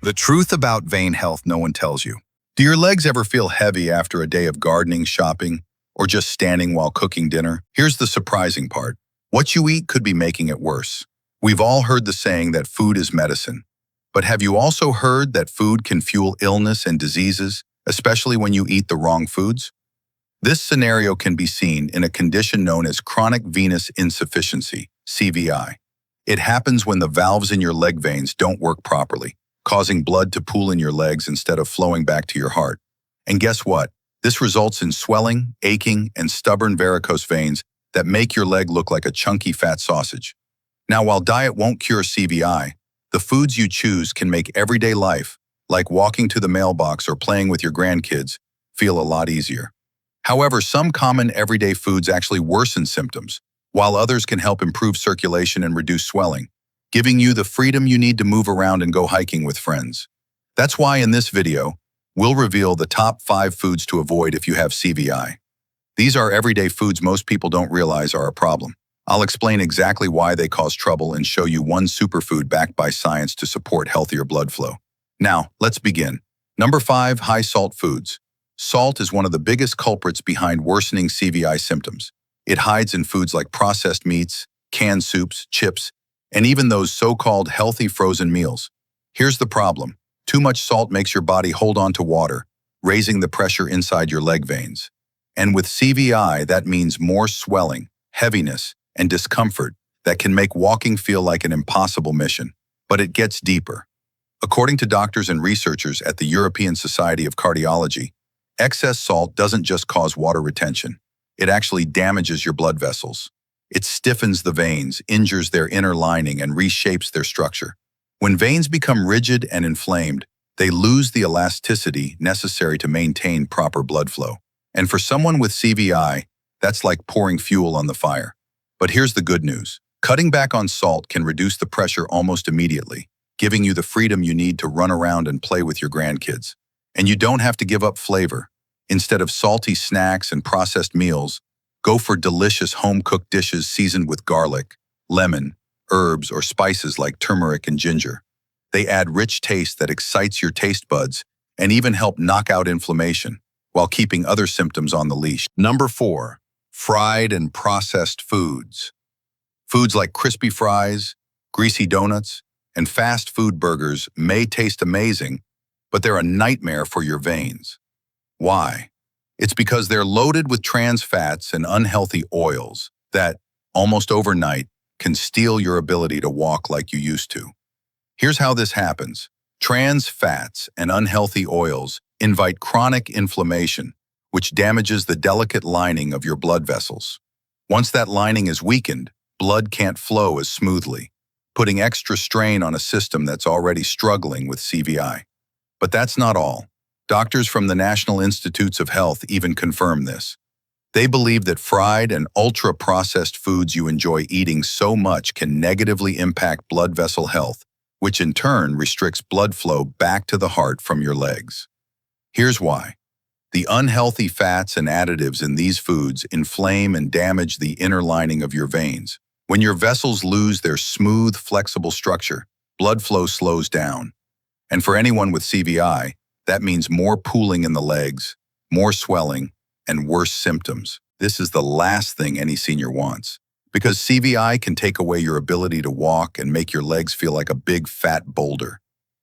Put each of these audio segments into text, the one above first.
The truth about vein health no one tells you. Do your legs ever feel heavy after a day of gardening, shopping, or just standing while cooking dinner? Here's the surprising part. What you eat could be making it worse. We've all heard the saying that food is medicine. But have you also heard that food can fuel illness and diseases, especially when you eat the wrong foods? This scenario can be seen in a condition known as chronic venous insufficiency, CVI. It happens when the valves in your leg veins don't work properly, causing blood to pool in your legs instead of flowing back to your heart. And guess what? This results in swelling, aching, and stubborn varicose veins that make your leg look like a chunky fat sausage. Now, while diet won't cure CVI, the foods you choose can make everyday life, like walking to the mailbox or playing with your grandkids, feel a lot easier. However, some common everyday foods actually worsen symptoms, while others can help improve circulation and reduce swelling, giving you the freedom you need to move around and go hiking with friends. That's why in this video, we'll reveal the top 5 foods to avoid if you have CVI. These are everyday foods most people don't realize are a problem. I'll explain exactly why they cause trouble and show you one superfood backed by science to support healthier blood flow. Now, let's begin. Number 5, high salt foods. Salt is one of the biggest culprits behind worsening CVI symptoms. It hides in foods like processed meats, canned soups, chips, and even those so-called healthy frozen meals. Here's the problem. Too much salt makes your body hold on to water, raising the pressure inside your leg veins. And with CVI, that means more swelling, heaviness, and discomfort that can make walking feel like an impossible mission. But it gets deeper. According to doctors and researchers at the European Society of Cardiology, excess salt doesn't just cause water retention. It actually damages your blood vessels. It stiffens the veins, injures their inner lining, and reshapes their structure. When veins become rigid and inflamed, they lose the elasticity necessary to maintain proper blood flow. And for someone with CVI, that's like pouring fuel on the fire. But here's the good news. Cutting back on salt can reduce the pressure almost immediately, giving you the freedom you need to run around and play with your grandkids. And you don't have to give up flavor. Instead of salty snacks and processed meals, go for delicious home-cooked dishes seasoned with garlic, lemon, herbs, or spices like turmeric and ginger. They add rich taste that excites your taste buds and even help knock out inflammation while keeping other symptoms on the leash. Number 4, fried and processed foods. Foods like crispy fries, greasy donuts, and fast food burgers may taste amazing, but they're a nightmare for your veins. Why? It's because they're loaded with trans fats and unhealthy oils that, almost overnight, can steal your ability to walk like you used to. Here's how this happens. Trans fats and unhealthy oils invite chronic inflammation, which damages the delicate lining of your blood vessels. Once that lining is weakened, blood can't flow as smoothly, putting extra strain on a system that's already struggling with CVI. But that's not all. Doctors from the National Institutes of Health even confirm this. They believe that fried and ultra-processed foods you enjoy eating so much can negatively impact blood vessel health, which in turn restricts blood flow back to the heart from your legs. Here's why. The unhealthy fats and additives in these foods inflame and damage the inner lining of your veins. When your vessels lose their smooth, flexible structure, blood flow slows down. And for anyone with CVI, that means more pooling in the legs, more swelling, and worse symptoms. This is the last thing any senior wants, because CVI can take away your ability to walk and make your legs feel like a big fat boulder.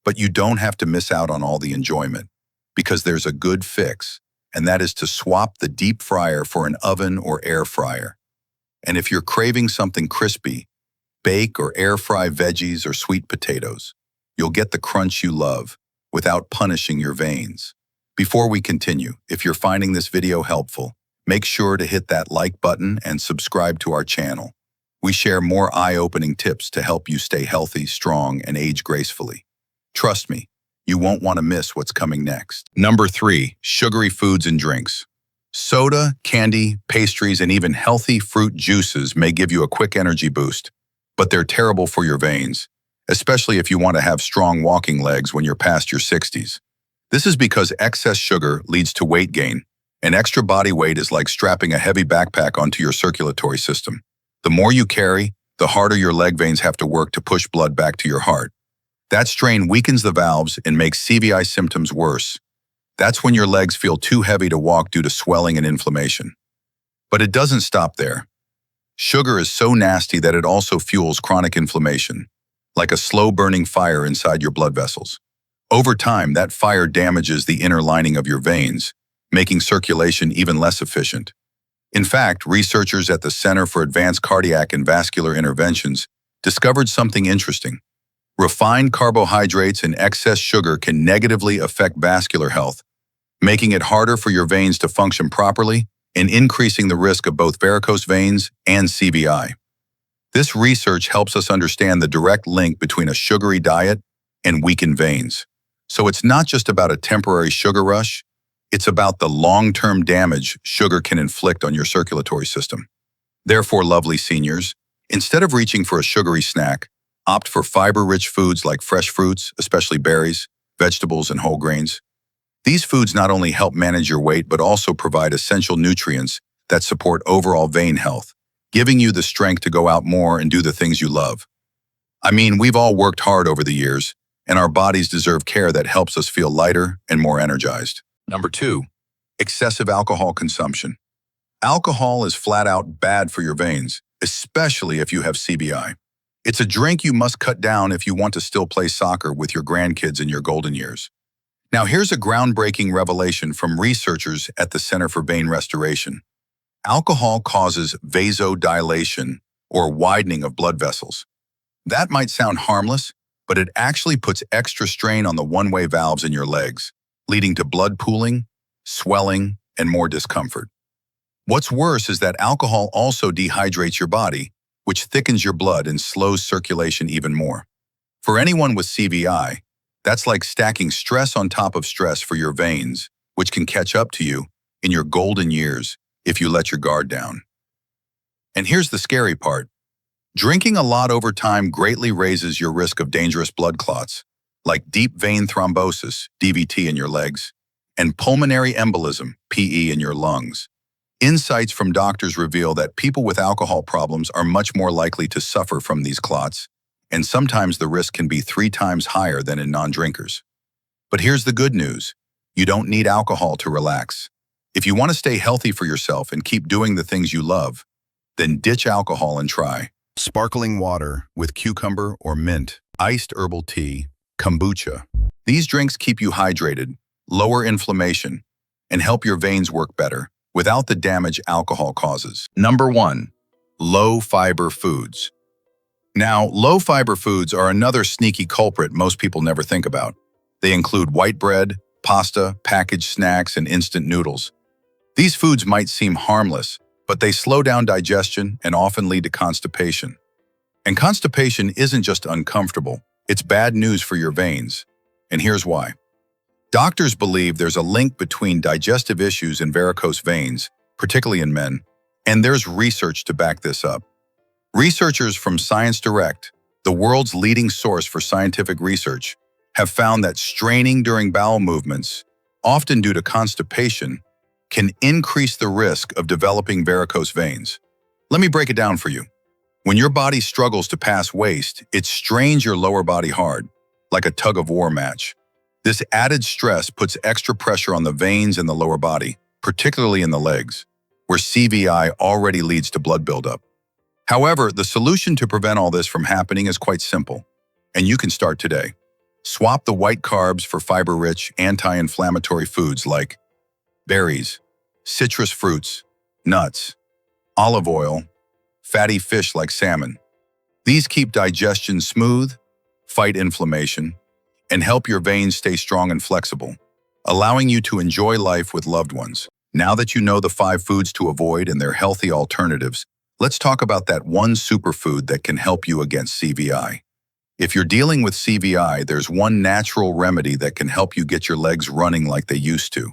But you don't have to miss out on all the enjoyment, because there's a good fix, and that is to swap the deep fryer for an oven or air fryer. And if you're craving something crispy, bake or air fry veggies or sweet potatoes. You'll get the crunch you love without punishing your veins. Before we continue, if you're finding this video helpful, make sure to hit that like button and subscribe to our channel. We share more eye-opening tips to help you stay healthy, strong, and age gracefully. Trust me, you won't want to miss what's coming next. Number 3, sugary foods and drinks. Soda, candy, pastries, and even healthy fruit juices may give you a quick energy boost, but they're terrible for your veins, especially if you want to have strong walking legs when you're past your 60s. This is because excess sugar leads to weight gain, and extra body weight is like strapping a heavy backpack onto your circulatory system. The more you carry, the harder your leg veins have to work to push blood back to your heart. That strain weakens the valves and makes CVI symptoms worse. That's when your legs feel too heavy to walk due to swelling and inflammation. But it doesn't stop there. Sugar is so nasty that it also fuels chronic inflammation, like a slow-burning fire inside your blood vessels. Over time, that fire damages the inner lining of your veins, making circulation even less efficient. In fact, researchers at the Center for Advanced Cardiac and Vascular Interventions discovered something interesting. Refined carbohydrates and excess sugar can negatively affect vascular health, making it harder for your veins to function properly and increasing the risk of both varicose veins and CVI. This research helps us understand the direct link between a sugary diet and weakened veins. So it's not just about a temporary sugar rush, it's about the long-term damage sugar can inflict on your circulatory system. Therefore, lovely seniors, instead of reaching for a sugary snack, opt for fiber-rich foods like fresh fruits, especially berries, vegetables, and whole grains. These foods not only help manage your weight, but also provide essential nutrients that support overall vein health, giving you the strength to go out more and do the things you love. I mean, we've all worked hard over the years, and our bodies deserve care that helps us feel lighter and more energized. Number 2, excessive alcohol consumption. Alcohol is flat out bad for your veins, especially if you have CVI. It's a drink you must cut down if you want to still play soccer with your grandkids in your golden years. Now here's a groundbreaking revelation from researchers at the Center for Vein Restoration. Alcohol causes vasodilation, or widening of blood vessels. That might sound harmless, but it actually puts extra strain on the one-way valves in your legs, leading to blood pooling, swelling, and more discomfort. What's worse is that alcohol also dehydrates your body, which thickens your blood and slows circulation even more. For anyone with CVI, that's like stacking stress on top of stress for your veins, which can catch up to you in your golden years if you let your guard down. And here's the scary part. Drinking a lot over time greatly raises your risk of dangerous blood clots, like deep vein thrombosis, DVT in your legs, and pulmonary embolism, PE in your lungs. Insights from doctors reveal that people with alcohol problems are much more likely to suffer from these clots, and sometimes the risk can be 3 times higher than in non-drinkers. But here's the good news. You don't need alcohol to relax. If you want to stay healthy for yourself and keep doing the things you love, then ditch alcohol and try sparkling water with cucumber or mint, iced herbal tea, kombucha. These drinks keep you hydrated, lower inflammation, and help your veins work better without the damage alcohol causes. Number 1, low-fiber foods. Now, low-fiber foods are another sneaky culprit most people never think about. They include white bread, pasta, packaged snacks, and instant noodles. These foods might seem harmless, but they slow down digestion and often lead to constipation. And constipation isn't just uncomfortable, it's bad news for your veins. And here's why. Doctors believe there's a link between digestive issues and varicose veins, particularly in men, and there's research to back this up. Researchers from Science Direct, the world's leading source for scientific research, have found that straining during bowel movements, often due to constipation, can increase the risk of developing varicose veins. Let me break it down for you. When your body struggles to pass waste, it strains your lower body hard, like a tug-of-war match. This added stress puts extra pressure on the veins in the lower body, particularly in the legs, where CVI already leads to blood buildup. However, the solution to prevent all this from happening is quite simple, and you can start today. Swap the white carbs for fiber-rich, anti-inflammatory foods like berries, citrus fruits, nuts, olive oil, fatty fish like salmon. These keep digestion smooth, fight inflammation, and help your veins stay strong and flexible, allowing you to enjoy life with loved ones. Now that you know the 5 foods to avoid and their healthy alternatives, let's talk about that one superfood that can help you against CVI. If you're dealing with CVI, there's one natural remedy that can help you get your legs running like they used to.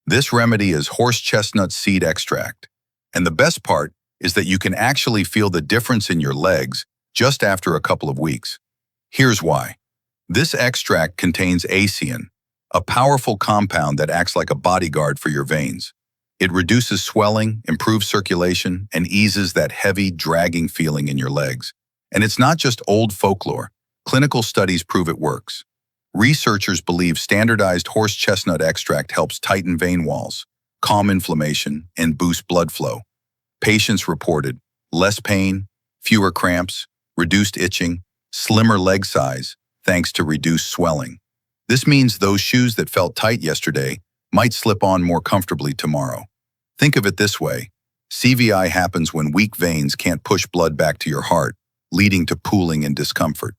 This remedy is horse chestnut seed extract. And the best part is that you can actually feel the difference in your legs just after a couple of weeks. Here's why. This extract contains acein, a powerful compound that acts like a bodyguard for your veins. It reduces swelling, improves circulation, and eases that heavy, dragging feeling in your legs. And it's not just old folklore. Clinical studies prove it works. Researchers believe standardized horse chestnut extract helps tighten vein walls, calm inflammation, and boost blood flow. Patients reported less pain, fewer cramps, reduced itching, slimmer leg size, thanks to reduced swelling. This means those shoes that felt tight yesterday might slip on more comfortably tomorrow. Think of it this way. CVI happens when weak veins can't push blood back to your heart, leading to pooling and discomfort.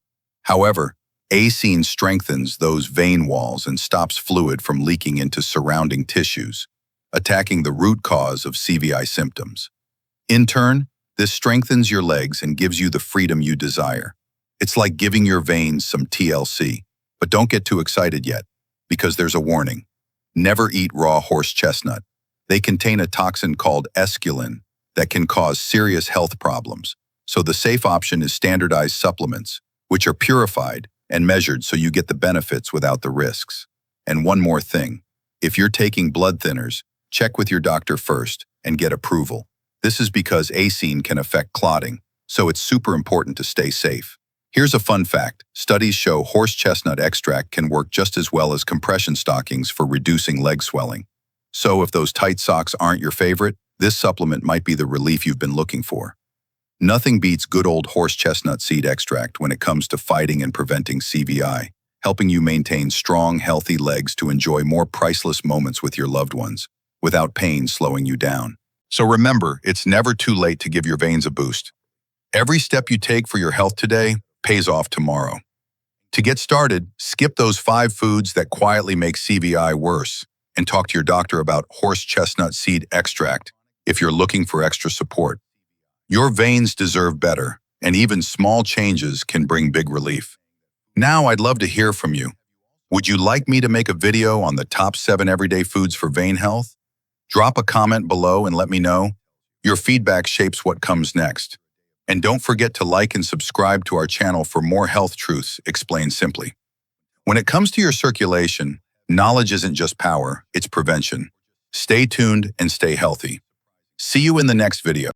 However, Acene strengthens those vein walls and stops fluid from leaking into surrounding tissues, attacking the root cause of CVI symptoms. In turn, this strengthens your legs and gives you the freedom you desire. It's like giving your veins some TLC. But don't get too excited yet, because there's a warning. Never eat raw horse chestnut. They contain a toxin called esculin that can cause serious health problems. So the safe option is standardized supplements, which are purified and measured so you get the benefits without the risks. And one more thing, if you're taking blood thinners, check with your doctor first and get approval. This is because Acene can affect clotting, so it's super important to stay safe. Here's a fun fact. Studies show horse chestnut extract can work just as well as compression stockings for reducing leg swelling. So if those tight socks aren't your favorite, this supplement might be the relief you've been looking for. Nothing beats good old horse chestnut seed extract when it comes to fighting and preventing CVI, helping you maintain strong, healthy legs to enjoy more priceless moments with your loved ones, without pain slowing you down. So remember, it's never too late to give your veins a boost. Every step you take for your health today pays off tomorrow. To get started, skip those 5 foods that quietly make CVI worse and talk to your doctor about horse chestnut seed extract if you're looking for extra support. Your veins deserve better, and even small changes can bring big relief. Now I'd love to hear from you. Would you like me to make a video on the top 7 everyday foods for vein health? Drop a comment below and let me know. Your feedback shapes what comes next. And don't forget to like and subscribe to our channel for more health truths explained simply. When it comes to your circulation, knowledge isn't just power, it's prevention. Stay tuned and stay healthy. See you in the next video.